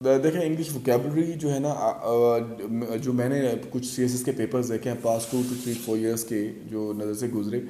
देखें English vocabulary जो है ना, जो मैंने कुछ सीएसएस के पेपर्स देखे हैं पास 2 to 3 4 ईयर्स के जो नज़र से गुजरे,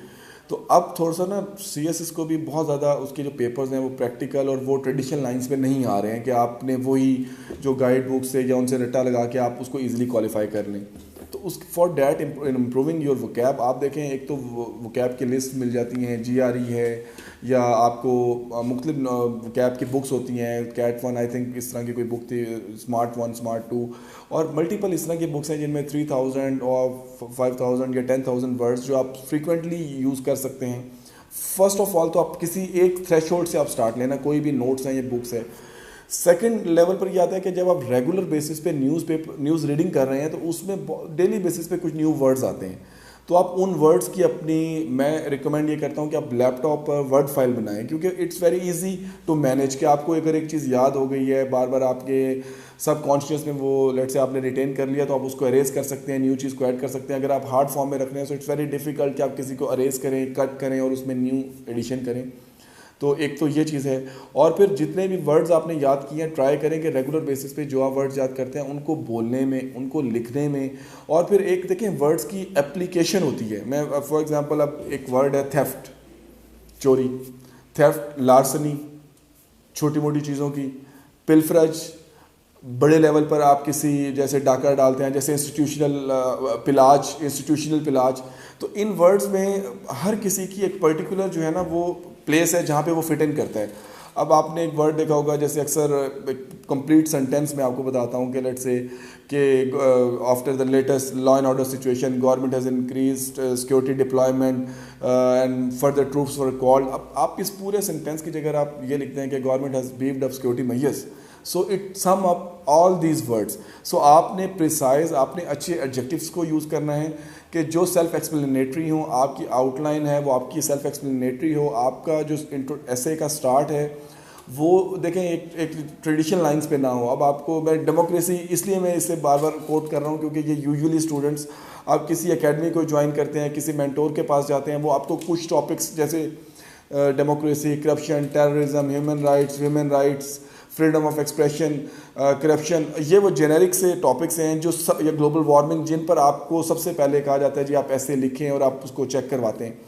तो अब थोड़ा सा ना सीएसएस को भी बहुत ज़्यादा उसके जो पेपर्स हैं वो प्रैक्टिकल और वो ट्रेडिशनल लाइंस पे नहीं आ रहे हैं कि आपने वही जो गाइड बुक से या उनसे रट्टा लगा के आप उसको इजीली क्वालिफाई कर लें। तो उस for that improving your vocab आप देखें, एक तो वोकैब की लिस्ट मिल जाती हैं, जीआरई है, या आपको मुख्तलिफ वोकैब की बुक्स होती हैं, कैट वन आई थिंक इस तरह की कोई बुक थी, स्मार्ट वन, स्मार्ट टू, और मल्टीपल इस तरह की बुक्स हैं जिनमें 3000 और 5000 या 10,000 वर्ड्स जो आप फ्रीक्वेंटली यूज़ कर सकते हैं। फर्स्ट ऑफ ऑल तो आप किसी एक थ्रेशोल्ड से आप स्टार्ट लेना, कोई भी नोट्स हैं ये बुक्स है। सेकंड लेवल पर ये आता है कि जब आप रेगुलर बेसिस पे न्यूज़ रीडिंग कर रहे हैं तो उसमें डेली बेसिस पे कुछ न्यू वर्ड्स आते हैं, तो आप उन वर्ड्स की अपनी, मैं रिकमेंड ये करता हूँ कि आप लैपटॉप पर वर्ड फाइल बनाएं, क्योंकि it's very easy to manage कि आपको अगर एक चीज़ याद हो गई है बार बार आपके सब कॉन्शियस में, वो लेट से आपने रिटेन कर लिया, तो आप उसको अरेज कर सकते हैं, न्यू चीज़ को ऐड कर सकते हैं। अगर आप हार्ड फॉर्म में रख रहे हैं तो इट्स वेरी डिफिकल्ट कि आप किसी को अरेज करें, कट करें और उसमें न्यू एडिशन करें। तो एक तो ये चीज़ है। और फिर जितने भी वर्ड्स आपने याद किए हैं ट्राई करें कि रेगुलर बेसिस पे जो आप वर्ड्स याद करते हैं उनको बोलने में, उनको लिखने में। और फिर एक देखें वर्ड्स की एप्लीकेशन होती है। मैं फॉर एग्जांपल अब एक वर्ड है थेफ्ट, चोरी, थेफ्ट लार्सनी, छोटी मोटी चीज़ों की, पिलफरज बड़े लेवल पर आप किसी जैसे डाका डालते हैं, जैसे इंस्टीट्यूशनल पिलाज। तो इन वर्ड्स में हर किसी की एक पर्टिकुलर जो है ना वो प्लेस है जहाँ पे वो फिट इन करता है। अब आपने एक वर्ड देखा होगा, जैसे अक्सर कंप्लीट सेंटेंस में आपको बताता हूँ कि लेट्स से कि after the latest law and order situation government has increased security deployment and further troops were called. अब आप इस पूरे सेंटेंस की जगह आप ये लिखते हैं कि government has beefed up security measures, so it sum up all these words. So आपने प्रिसाइज, आपने अच्छे एडजेक्टिव्स को यूज़ करना है कि जो सेल्फ एक्सप्लेनेटरी हो, आपकी आउटलाइन है वो आपकी सेल्फ एक्सप्लेनेटरी हो, आपका जो ऐसे का स्टार्ट है वो देखें एक ट्रेडिशनल लाइंस पे ना हो। अब आपको मैं डेमोक्रेसी, इसलिए मैं इसे बार बार कोट कर रहा हूँ क्योंकि ये यूजुअली स्टूडेंट्स, आप किसी एकेडमी को ज्वाइन करते हैं, किसी मेंटोर के पास जाते हैं, वो आपको कुछ टॉपिक्स जैसे democracy, corruption, terrorism, human rights, freedom of expression, corruption, ये वो जेनेरिक से टॉपिक्स हैं जो या ग्लोबल वार्मिंग, जिन पर आपको सबसे पहले कहा जाता है जी आप ऐसे लिखें और आप उसको चेक करवाते हैं।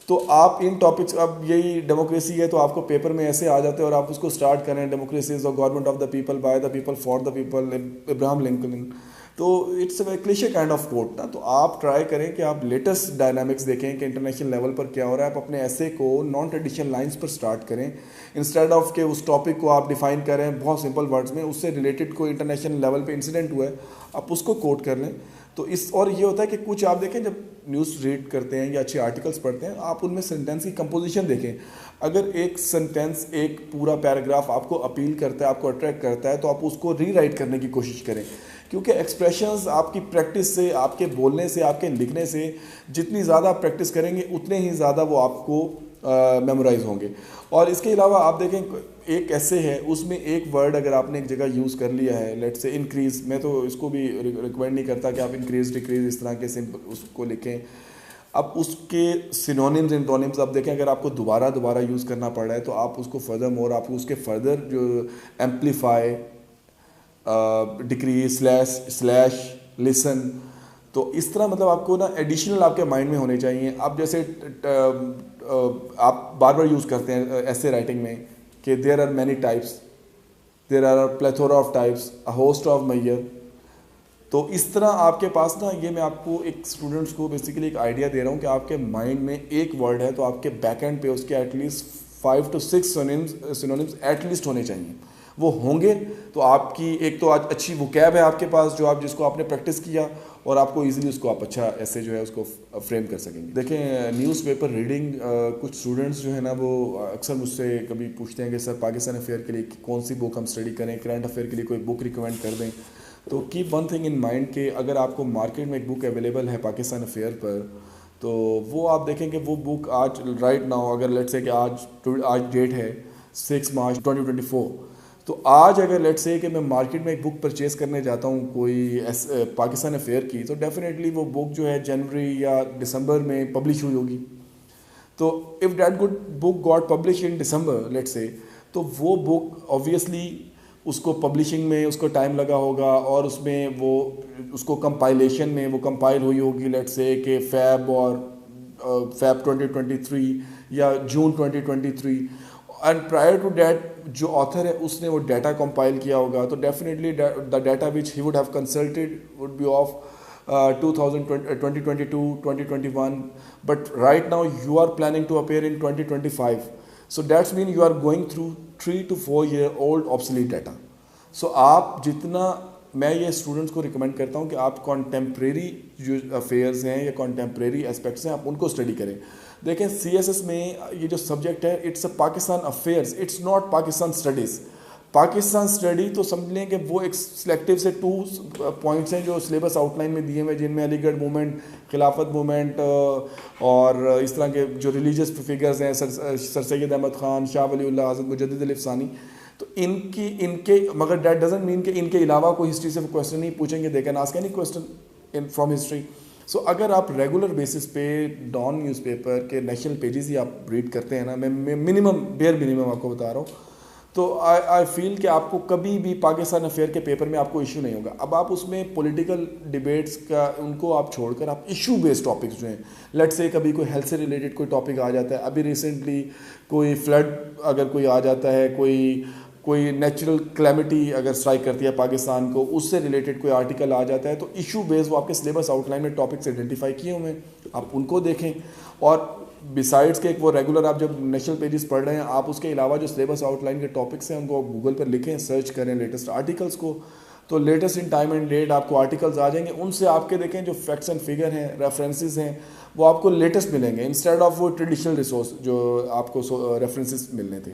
तो आप इन टॉपिक्स, अब यही डेमोक्रेसी है तो आपको पेपर में ऐसे आ जाते हैं और आप उसको स्टार्ट करें, democracy is the government of the people, by the people, for the people, Abraham Lincoln. तो it's a cliche kind of quote ना। तो आप ट्राई करें कि आप लेटेस्ट डायनामिक्स देखें कि इंटरनेशनल लेवल पर क्या हो रहा है, आप अपने ऐसे को नॉन ट्रेडिशनल लाइंस पर स्टार्ट करें, इंस्टेड ऑफ के उस टॉपिक को आप डिफाइन करें बहुत सिंपल वर्ड्स में, उससे रिलेटेड कोई इंटरनेशनल लेवल पे इंसिडेंट हुआ है आप उसको कोट कर लें। तो इस, और ये होता है कि कुछ आप देखें जब न्यूज़ रीड करते हैं या अच्छे आर्टिकल्स पढ़ते हैं, आप उनमें सेंटेंस की कंपोजिशन देखें। अगर एक सेंटेंस, एक पूरा पैराग्राफ आपको अपील करता है, आपको अट्रैक्ट करता है, तो आप उसको रीराइट करने की कोशिश करें, क्योंकि एक्सप्रेशंस आपकी प्रैक्टिस से, आपके बोलने से, आपके लिखने से जितनी ज़्यादा आप प्रैक्टिस करेंगे उतने ही ज़्यादा वो आपको मेमोराइज होंगे। और इसके अलावा आप देखें एक ऐसे है उसमें एक वर्ड अगर आपने एक जगह यूज़ कर लिया है, लेट से इंक्रीज़, मैं तो इसको भी रिकमेंड नहीं करता कि आप इंक्रीज़ डिक्रीज़ इस तरह के सिंपल उसको लिखें। अब उसके सिनोनिम्स एंटोनिम्स आप देखें, अगर आपको दोबारा यूज़ करना पड़ रहा है तो आप उसको फर्दर मोर, आप उसके फर्दर जो एम्पलीफाई, डिक्रीज, स्लैश, लिसन, तो इस तरह मतलब आपको ना एडिशनल आपके माइंड में होने चाहिए। आप जैसे आप बार बार यूज़ करते हैं ऐसे राइटिंग में कि there are many types, there are plethora of types, a host of mayor. तो इस तरह आपके पास ना, ये मैं आपको एक स्टूडेंट्स को बेसिकली एक आइडिया दे रहा हूँ कि आपके माइंड में एक वर्ड है तो आपके बैक एंड पे उसके एटलीस्ट 5 to 6 सिनोनिम्स एटलीस्ट होने चाहिए। वो होंगे तो आपकी एक तो आज अच्छी वोकैब है आपके पास जो आप, जिसको आपने प्रैक्टिस किया और आपको इजीली उसको आप अच्छा ऐसे जो है उसको फ्रेम कर सकेंगे। देखें न्यूज़पेपर रीडिंग, कुछ स्टूडेंट्स जो है ना वो अक्सर मुझसे कभी पूछते हैं कि सर पाकिस्तान अफेयर के लिए कौन सी बुक हम स्टडी करें, करंट अफेयर के लिए कोई बुक रिकमेंड कर दें। तो keep one thing in mind कि अगर आपको मार्केट में एक बुक अवेलेबल है पाकिस्तान अफेयर पर, तो वो आप देखें कि वो बुक आज राइट नाउ, अगर लेट्स से कि आज डेट है 6 मार्च 2024, तो आज अगर लेट्स से कि मैं मार्केट में एक बुक परचेज़ करने जाता हूँ कोई पाकिस्तान अफेयर की, तो डेफिनेटली वो बुक जो है जनवरी या दिसंबर में पब्लिश हुई होगी। तो if that good book got publish in December let's say, तो वो बुक ऑब्वियसली उसको पब्लिशिंग में उसको टाइम लगा होगा, और उसमें वो उसको कंपाइलेशन में वो कंपाइल हुई होगी लेट्स से कि फैब और फैब 2023 या जून 2023, एंड प्रायर टू डैट जो ऑथर है उसने वो डाटा कंपाइल किया होगा, तो definitely the data which he would have consulted would be of 2022 2021, but right now you are planning to appear in 2025, so that's mean you are going through 3 to 4 year old obsolete data. So आप जितना, मैं ये students को recommend करता हूँ कि आप contemporary जो अफेयर्स हैं या कॉन्टेम्प्रेरी एस्पेक्ट्स हैं आप उनको स्टडी करें। देखें CSS में ये जो सब्जेक्ट है it's a Pakistan affairs, it's not Pakistan studies. Pakistan study तो समझ लें कि वो एक सिलेक्टिव से 2 पॉइंट्स हैं जो सिलेबस आउटलाइन में दिए हुए, जिनमें अलीगढ़ मूवमेंट, खिलाफत मूवमेंट और इस तरह के जो रिलीजियस फिगर्स हैं, सर सैयद अहमद ख़ान, शाह वलीउल्लाह, हज़रत मुजद्दिद अली अफ़सानी, तो इनके मगर डैट डजंट मीन कि इनके अलावा कोई हिस्ट्री से क्वेश्चन नहीं पूछेंगे, they can ask any question in from history. So अगर आप रेगुलर बेसिस पे डॉन न्यूज़पेपर के नेशनल पेजेस ही आप रीड करते हैं ना, मैं मिनिमम बेयर मिनिमम आपको बता रहा हूँ, तो आई फील कि आपको कभी भी पाकिस्तान अफेयर के पेपर में आपको इशू नहीं होगा। अब आप उसमें पॉलिटिकल डिबेट्स का उनको आप छोड़कर आप इशू बेस्ड टॉपिक्स जो हैं, लेट्स से कभी कोई हेल्थ से रिलेटेड कोई टॉपिक आ जाता है, अभी रिसेंटली कोई फ्लड अगर कोई आ जाता है, कोई नेचुरल क्लैमिटी अगर स्ट्राइक करती है पाकिस्तान को, उससे रिलेटेड कोई आर्टिकल आ जाता है, तो इशू बेस्ड वो आपके सिलेबस आउटलाइन में टॉपिक्स आइडेंटिफाई किए हुए हैं, आप उनको देखें। और बिसाइड्स के वो रेगुलर आप जब नेशनल पेजेस पढ़ रहे हैं, आप उसके अलावा जो सिलेबस आउटलाइन के टॉपिक्स हैं उनको गूगल पर लिखें, सर्च करें लेटेस्ट आर्टिकल्स को, तो latest in time and date आपको आर्टिकल्स आ जाएंगे। उनसे आपके देखें जो फैक्ट्स एंड फिगर हैं, रेफरेंसेस हैं, वो आपको लेटेस्ट मिलेंगे इंस्टेड ऑफ वो ट्रेडिशनल रिसोर्स जो आपको रेफरेंसेस मिलने थे।